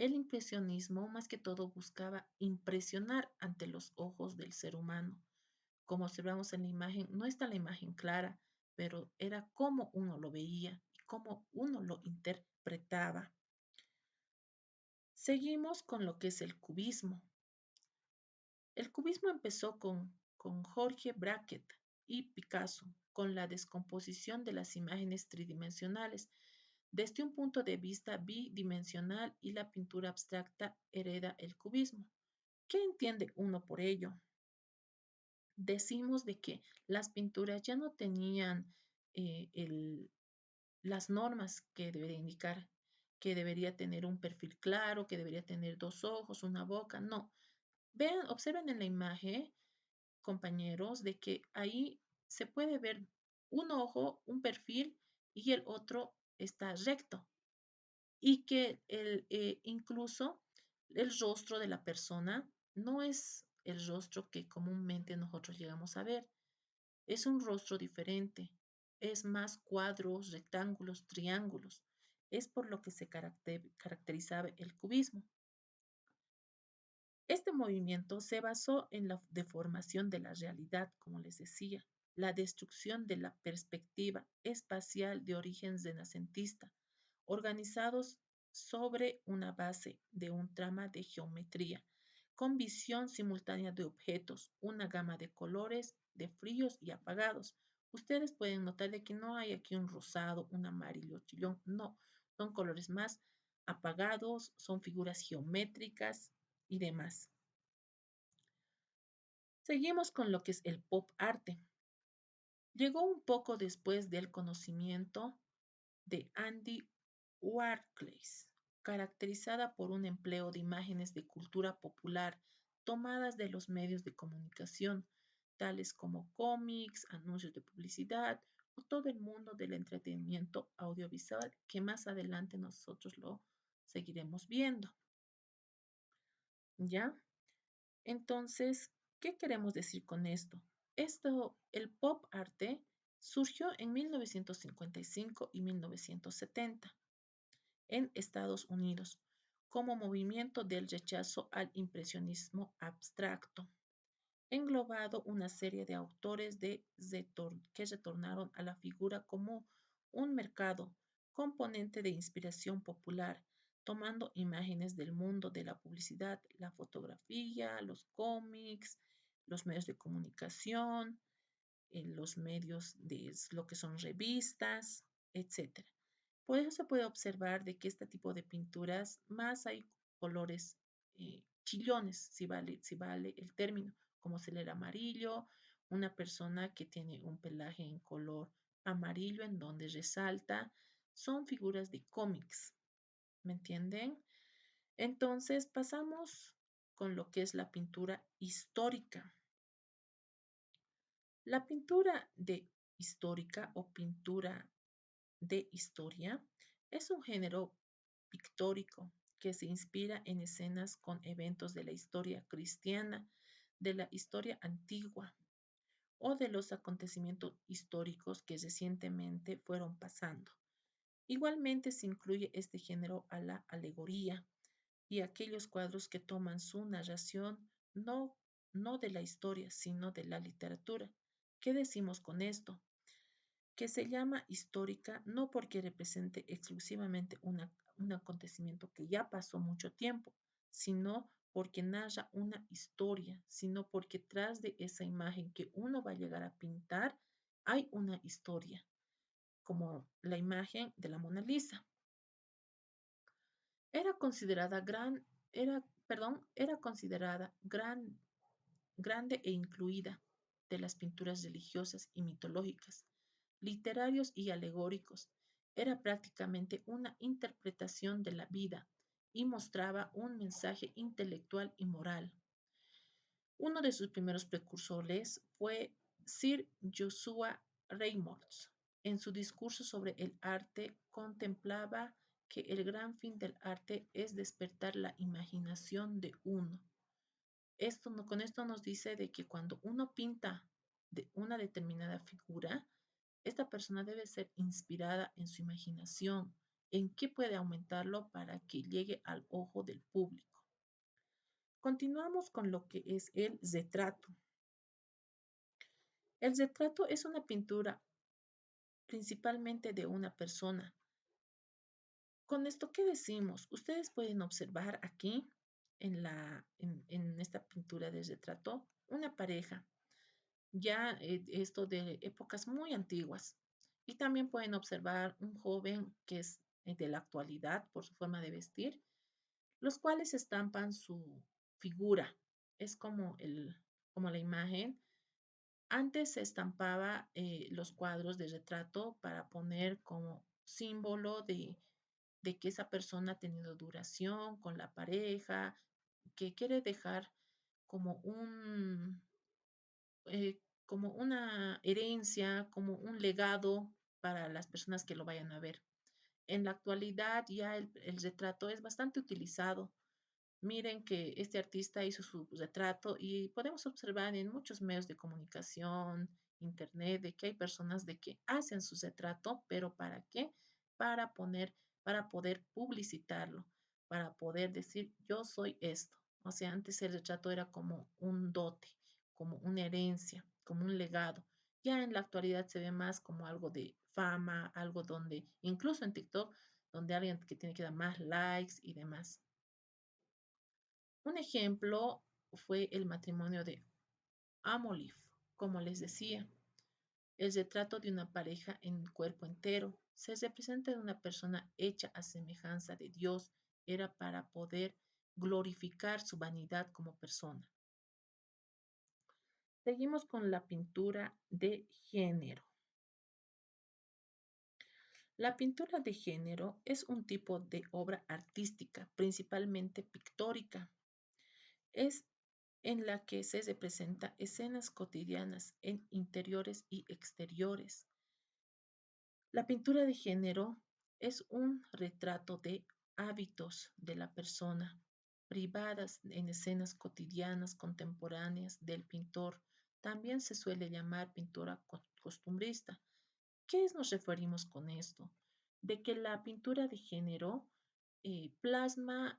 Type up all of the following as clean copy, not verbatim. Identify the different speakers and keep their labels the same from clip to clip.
Speaker 1: El impresionismo más que todo buscaba impresionar ante los ojos del ser humano. Como observamos en la imagen, no está la imagen clara, pero era cómo uno lo veía y cómo uno lo interpretaba. Seguimos con lo que es el cubismo. El cubismo empezó con Jorge Braquet y Picasso, con la descomposición de las imágenes tridimensionales desde un punto de vista bidimensional, y la pintura abstracta hereda el cubismo. ¿Qué entiende uno por ello? Decimos de que las pinturas ya no tenían las normas que debería indicar, que debería tener un perfil claro, que debería tener dos ojos, una boca. No. Vean, observen en la imagen, compañeros, de que ahí se puede ver un ojo, un perfil, y el otro está recto. Y que incluso el rostro de la persona no es el rostro que comúnmente nosotros llegamos a ver. Es un rostro diferente. Es más cuadros, rectángulos, triángulos. Es por lo que se caracterizaba el cubismo. Este movimiento se basó en la deformación de la realidad, como les decía, la destrucción de la perspectiva espacial de origen renacentista, organizados sobre una base de un trama de geometría, con visión simultánea de objetos, una gama de colores, de fríos y apagados. Ustedes pueden notar de que no hay aquí un rosado, un amarillo chillón, no, son colores más apagados, son figuras geométricas y demás. Seguimos con lo que es el pop arte. Llegó un poco después del conocimiento de Andy Warhol, caracterizada por un empleo de imágenes de cultura popular tomadas de los medios de comunicación, tales como cómics, anuncios de publicidad o todo el mundo del entretenimiento audiovisual, que más adelante nosotros lo seguiremos viendo. ¿Ya? Entonces, ¿qué queremos decir con esto? El pop arte surgió en 1955 y 1970 en Estados Unidos como movimiento del rechazo al impresionismo abstracto, englobado una serie de autores que retornaron a la figura como un mercado componente de inspiración popular, tomando imágenes del mundo de la publicidad, la fotografía, los cómics, los medios de comunicación, los medios de lo que son revistas, etcétera. Por eso se puede observar de que este tipo de pinturas más hay colores chillones, si vale el término, como ser el amarillo, una persona que tiene un pelaje en color amarillo en donde resalta, son figuras de cómics, ¿me entienden? Entonces pasamos con lo que es la pintura histórica. La pintura de histórica o pintura de historia es un género pictórico que se inspira en escenas con eventos de la historia cristiana, de la historia antigua o de los acontecimientos históricos que recientemente fueron pasando. Igualmente se incluye este género a la alegoría y aquellos cuadros que toman su narración no, no de la historia, sino de la literatura. ¿Qué decimos con esto? Que se llama histórica no porque represente exclusivamente un acontecimiento que ya pasó mucho tiempo, sino porque narra una historia, sino porque tras de esa imagen que uno va a llegar a pintar hay una historia, como la imagen de la Mona Lisa. Era considerada gran, era considerada grande e incluida de las pinturas religiosas y mitológicas, literarios y alegóricos. Era prácticamente una interpretación de la vida y mostraba un mensaje intelectual y moral. Uno de sus primeros precursores fue Sir Joshua Reynolds. En su discurso sobre el arte contemplaba que el gran fin del arte es despertar la imaginación de uno. Con esto nos dice de que cuando uno pinta de una determinada figura, esta persona debe ser inspirada en su imaginación, en qué puede aumentarlo para que llegue al ojo del público. Continuamos con lo que es el retrato. El retrato es una pintura principalmente de una persona. Con esto, ¿qué decimos? Ustedes pueden observar aquí en esta pintura de retrato una pareja, ya esto de épocas muy antiguas. Y también pueden observar un joven que es de la actualidad por su forma de vestir, los cuales estampan su figura. Es como la imagen. Antes se estampaba los cuadros de retrato para poner como símbolo de que esa persona ha tenido duración con la pareja, que quiere dejar como como una herencia, como un legado para las personas que lo vayan a ver. En la actualidad ya el retrato es bastante utilizado. Miren que este artista hizo su retrato y podemos observar en muchos medios de comunicación, internet, de que hay personas de que hacen su retrato, pero ¿para qué? Para poner, para poder publicitarlo, para poder decir yo soy esto. O sea, antes el retrato era como un dote, como una herencia, como un legado. Ya en la actualidad se ve más como algo de fama, algo donde, incluso en TikTok, donde alguien que tiene que dar más likes y demás. Un ejemplo fue el matrimonio de Amolif, como les decía, el retrato de una pareja en cuerpo entero. Se representa de una persona hecha a semejanza de Dios. Era para poder glorificar su vanidad como persona. Seguimos con la pintura de género. La pintura de género es un tipo de obra artística, principalmente pictórica. Es en la que se representa escenas cotidianas en interiores y exteriores. La pintura de género es un retrato de hábitos de la persona, privadas en escenas cotidianas contemporáneas del pintor. También se suele llamar pintura costumbrista. ¿Qué nos referimos con esto? De que la pintura de género plasma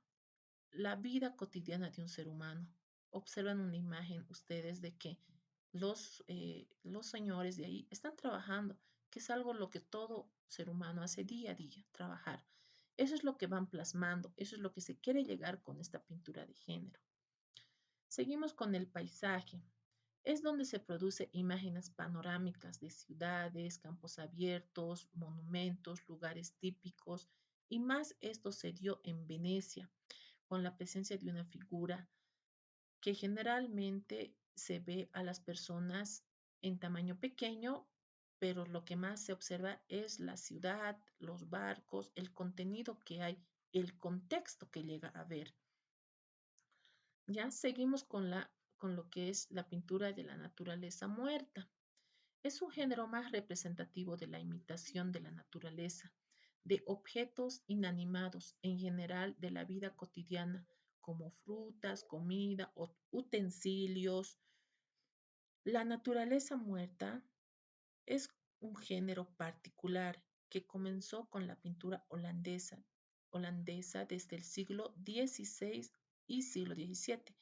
Speaker 1: la vida cotidiana de un ser humano. Observan una imagen ustedes de que los señores de ahí están trabajando, que es algo lo que todo ser humano hace día a día, trabajar. Eso es lo que van plasmando, eso es lo que se quiere llegar con esta pintura de género. Seguimos con el paisaje. Es donde se produce imágenes panorámicas de ciudades, campos abiertos, monumentos, lugares típicos, y más esto se dio en Venecia con la presencia de una figura que generalmente se ve a las personas en tamaño pequeño, pero lo que más se observa es la ciudad, los barcos, el contenido que hay, el contexto que llega a ver. Ya seguimos con lo que es la pintura de la naturaleza muerta. Es un género más representativo de la imitación de la naturaleza, de objetos inanimados, en general de la vida cotidiana, como frutas, comida, utensilios. La naturaleza muerta es un género particular que comenzó con la pintura holandesa desde el siglo XVI y siglo XVII.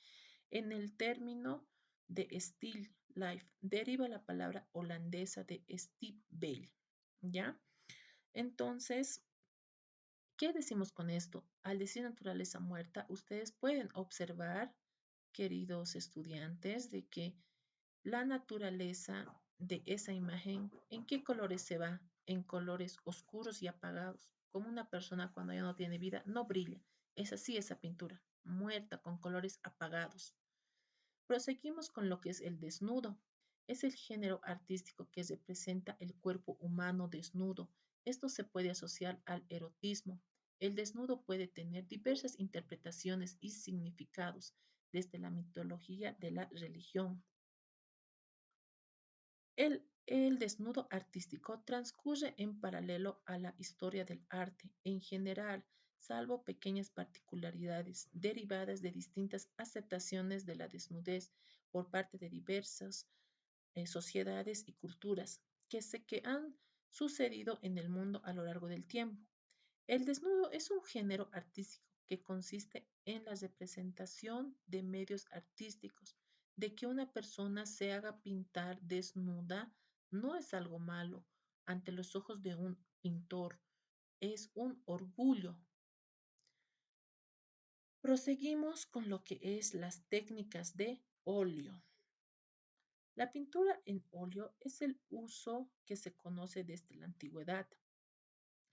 Speaker 1: En el término de still life deriva la palabra holandesa de Steve Bale, ¿ya? Entonces, ¿qué decimos con esto? Al decir naturaleza muerta, ustedes pueden observar, queridos estudiantes, de que la naturaleza de esa imagen, ¿en qué colores se va? En colores oscuros y apagados. Como una persona cuando ya no tiene vida, no brilla. Es así esa pintura, muerta, con colores apagados. Proseguimos con lo que es el desnudo. Es el género artístico que representa el cuerpo humano desnudo. Esto se puede asociar al erotismo. El desnudo puede tener diversas interpretaciones y significados, desde la mitología de la religión. El desnudo artístico transcurre en paralelo a la historia del arte en general, salvo pequeñas particularidades derivadas de distintas aceptaciones de la desnudez por parte de diversas sociedades y culturas que han sucedido en el mundo a lo largo del tiempo. El desnudo es un género artístico que consiste en la representación de medios artísticos. De que una persona se haga pintar desnuda no es algo malo ante los ojos de un pintor, es un orgullo. Proseguimos con lo que es las técnicas de óleo. La pintura en óleo es el uso que se conoce desde la antigüedad.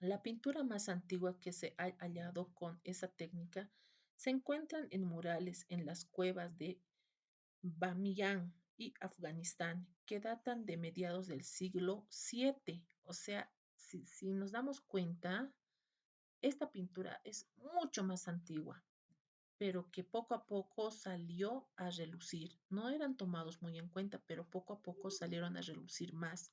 Speaker 1: La pintura más antigua que se ha hallado con esa técnica se encuentran en murales en las cuevas de Bamiyan y Afganistán, que datan de mediados del siglo VII. O sea, si nos damos cuenta, esta pintura es mucho más antigua, pero que poco a poco salió a relucir. No eran tomados muy en cuenta, pero poco a poco salieron a relucir más.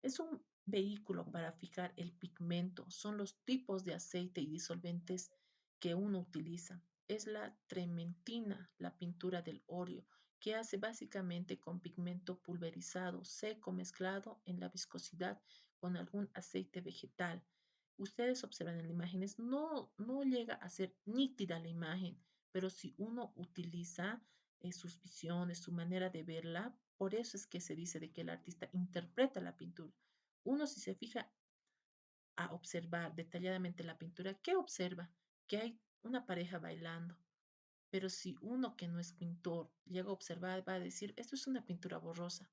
Speaker 1: Es un vehículo para fijar el pigmento. Son los tipos de aceite y disolventes que uno utiliza. Es la trementina, la pintura del óleo, que hace básicamente con pigmento pulverizado, seco, mezclado en la viscosidad con algún aceite vegetal. Ustedes observan en las imágenes, no llega a ser nítida la imagen, pero si uno utiliza sus visiones, su manera de verla, por eso es que se dice de que el artista interpreta la pintura. Uno si se fija a observar detalladamente la pintura, ¿qué observa? Que hay una pareja bailando. Pero si uno que no es pintor llega a observar, va a decir, esto es una pintura borrosa.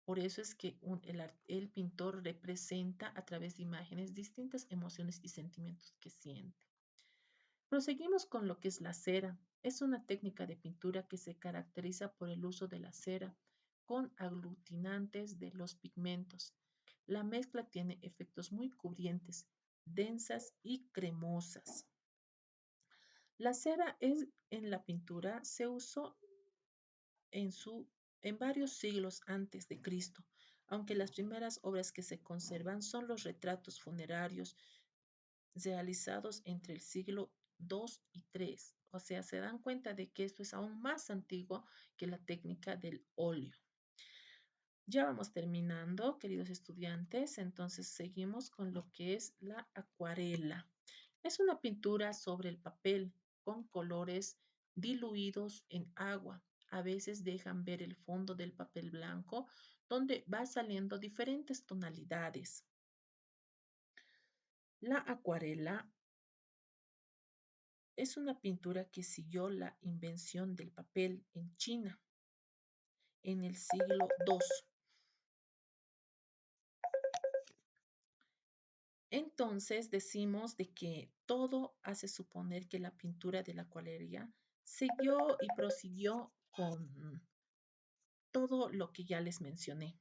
Speaker 1: Por eso es que el pintor representa a través de imágenes distintas emociones y sentimientos que siente. Proseguimos con lo que es la cera. Es una técnica de pintura que se caracteriza por el uso de la cera con aglutinantes de los pigmentos. La mezcla tiene efectos muy cubrientes, densas y cremosas. La cera en la pintura se usó en, en varios siglos antes de Cristo, aunque las primeras obras que se conservan son los retratos funerarios realizados entre el siglo II y III. O sea, se dan cuenta de que esto es aún más antiguo que la técnica del óleo. Ya vamos terminando, queridos estudiantes, entonces seguimos con lo que es la acuarela. Es una pintura sobre el papel con colores diluidos en agua. A veces dejan ver el fondo del papel blanco, donde va saliendo diferentes tonalidades. La acuarela es una pintura que siguió la invención del papel en China en el siglo II. Entonces decimos de que todo hace suponer que la pintura de la acuarela siguió y prosiguió con todo lo que ya les mencioné.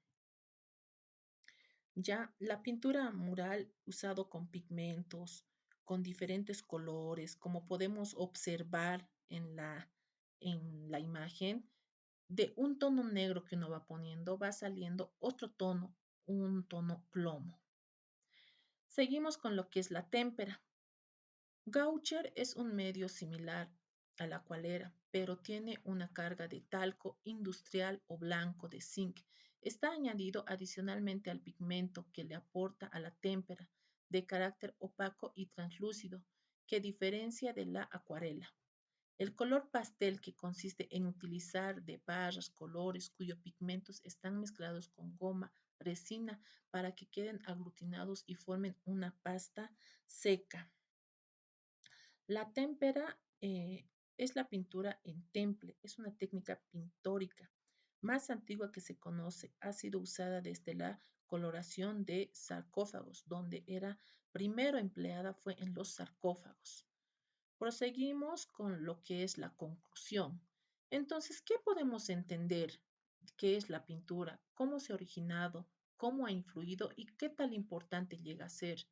Speaker 1: Ya la pintura mural usado con pigmentos, con diferentes colores, como podemos observar en la imagen, de un tono negro que uno va poniendo, va saliendo otro tono, un tono plomo. Seguimos con lo que es la témpera. Gouache es un medio similar a la acuarela, pero tiene una carga de talco industrial o blanco de zinc. Está añadido adicionalmente al pigmento que le aporta a la témpera, de carácter opaco y translúcido, que diferencia de la acuarela. El color pastel, que consiste en utilizar de barras colores cuyos pigmentos están mezclados con goma, resina, para que queden aglutinados y formen una pasta seca. La témpera es la pintura en temple, es una técnica pintórica más antigua que se conoce. Ha sido usada desde la coloración de sarcófagos, donde era primero empleada fue en los sarcófagos. Proseguimos con lo que es la conclusión. Entonces, ¿qué podemos entender? ¿Qué es la pintura? ¿Cómo se ha originado? ¿Cómo ha influido? ¿Y qué tal importante llega a ser?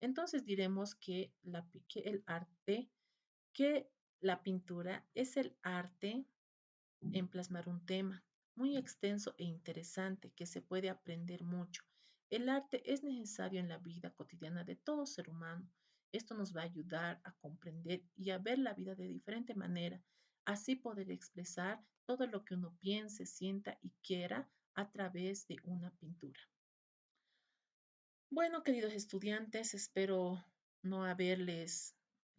Speaker 1: Entonces diremos que, que la pintura es el arte en plasmar un tema muy extenso e interesante que se puede aprender mucho. El arte es necesario en la vida cotidiana de todo ser humano. Esto nos va a ayudar a comprender y a ver la vida de diferente manera, así poder expresar todo lo que uno piense, sienta y quiera a través de una pintura. Bueno, queridos estudiantes, espero no haberles